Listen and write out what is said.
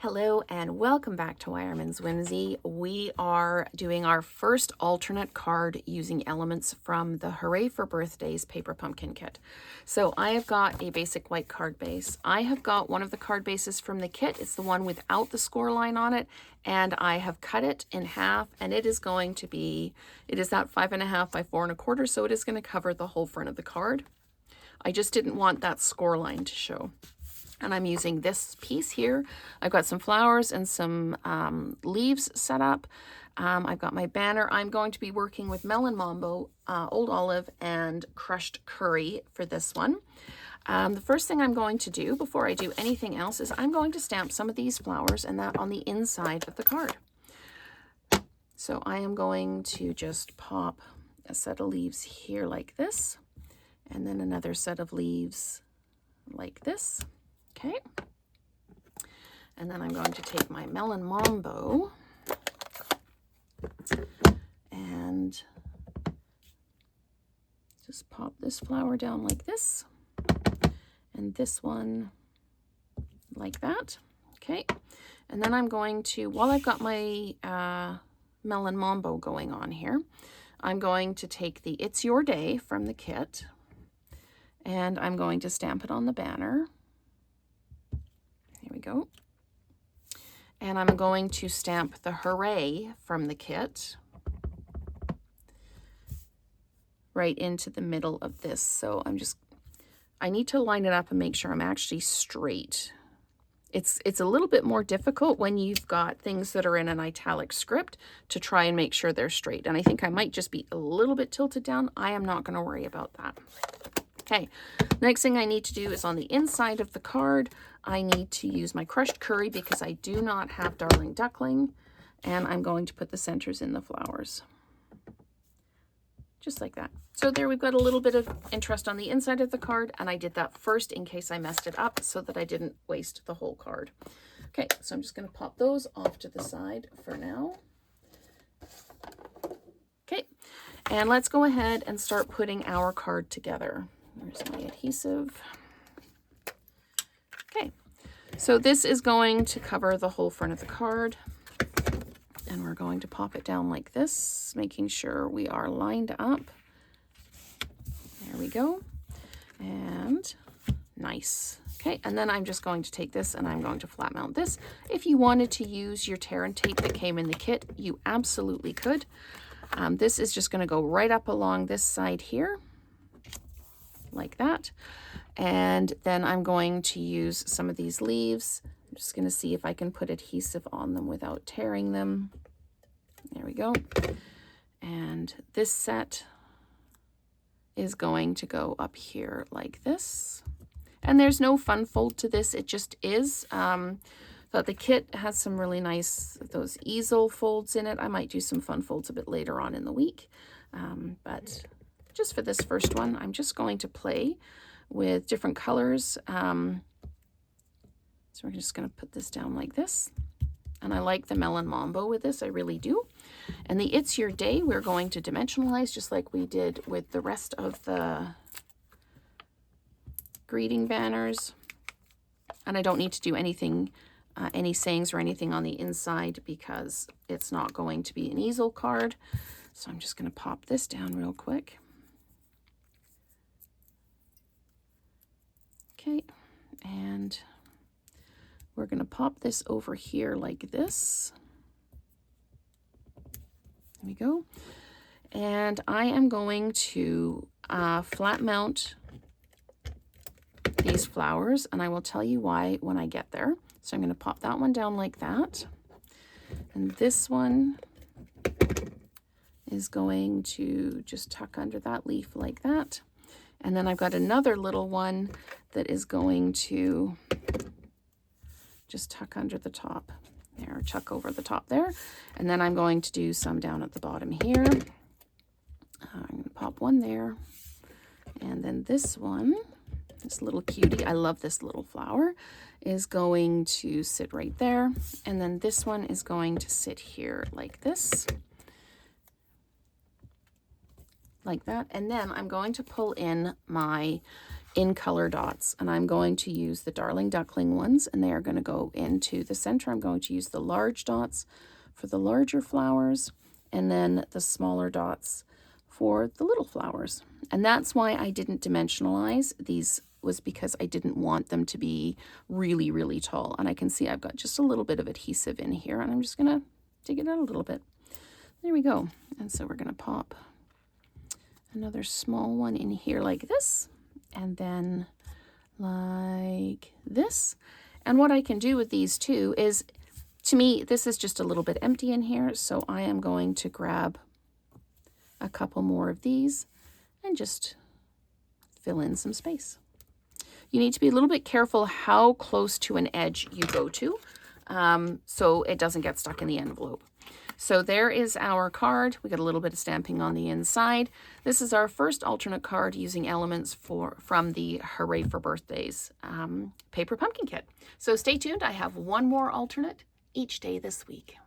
Hello and welcome back to Wireman's Whimsy. We are doing our first alternate card using elements from the Hooray for Birthdays paper pumpkin kit. So I have got a basic white card base. I have got one of the card bases from the kit. It's the one without the score line on it, and I have cut it in half, and it is going to be, it is that 5.5 by 4 1/4, so it is going to cover the whole front of the card. I just didn't want that score line to show. And I'm using this piece here. I've got some flowers and some leaves set up. I've got my banner. I'm going to be working with Melon Mambo, Old Olive, and Crushed Curry for this one. The first thing I'm going to do before I do anything else is I'm going to stamp some of these flowers and that on the inside of the card. So I am going to just pop a set of leaves here like this, and then another set of leaves like this. Okay, and then I'm going to take my Melon Mambo and just pop this flower down like this, and this one like that. Okay, and then I'm going to, while I've got my Melon Mambo going on here, I'm going to take the It's Your Day from the kit, and I'm going to stamp it on the banner. Here we go. And I'm going to stamp the Hooray from the kit right into the middle of this. So I need to line it up and make sure I'm actually straight. It's a little bit more difficult when you've got things that are in an italic script to try and make sure they're straight. And I think I might just be a little bit tilted down. I am not going to worry about that. Okay, next thing I need to do is on the inside of the card, I need to use my crushed curry because I do not have Darling Duckling, and I'm going to put the centers in the flowers. Just like that. So there we've got a little bit of interest on the inside of the card, and I did that first in case I messed it up so that I didn't waste the whole card. Okay, so I'm just going to pop those off to the side for now. Okay, and let's go ahead and start putting our card together. There's my adhesive. Okay, so this is going to cover the whole front of the card, and we're going to pop it down like this, making sure we are lined up. There we go, and nice. Okay, and then I'm just going to take this and I'm going to flat mount this. If you wanted to use your tear and tape that came in the kit, you absolutely could. This is just going to go right up along this side here, like that. And then I'm going to use some of these leaves. I'm just going to see if I can put adhesive on them without tearing them. There we go. And this set is going to go up here like this. And there's no fun fold to this, it just is. But the kit has some really nice, those easel folds in it. I might do some fun folds a bit later on in the week. But just for this first one, I'm just going to play with different colors. So we're just going to put this down like this. And I like the Melon Mambo with this, I really do. And the It's Your Day, we're going to dimensionalize just like we did with the rest of the greeting banners. And I don't need to do anything, any sayings or anything on the inside because it's not going to be an easel card. So I'm just going to pop this down real quick. Okay, and we're going to pop this over here like this. There we go. And I am going to flat mount these flowers, and I will tell you why when I get there. So I'm going to pop that one down like that. And this one is going to just tuck under that leaf like that. And then I've got another little one that is going to just tuck under the top there, chuck over the top there. And then I'm going to do some down at the bottom here. I'm going to pop one there. And then this one, this little cutie, I love this little flower, is going to sit right there. And then this one is going to sit here like this. Like that. And then I'm going to pull in my in color dots, and I'm going to use the Darling Duckling ones, and they are going to go into the center. I'm going to use the large dots for the larger flowers, and then the smaller dots for the little flowers. And that's why I didn't dimensionalize these, was because I didn't want them to be really, really tall. And I can see I've got just a little bit of adhesive in here, and I'm just going to dig it out a little bit. There we go. And so we're going to pop another small one in here like this, and then like this. And what I can do with these two is, to me, this is just a little bit empty in here, so I am going to grab a couple more of these and just fill in some space. You need to be a little bit careful how close to an edge you go to, so it doesn't get stuck in the envelope. So there is our card. We got a little bit of stamping on the inside. This is our first alternate card using elements from the Hooray for Birthdays paper pumpkin kit. So stay tuned. I have one more alternate each day this week.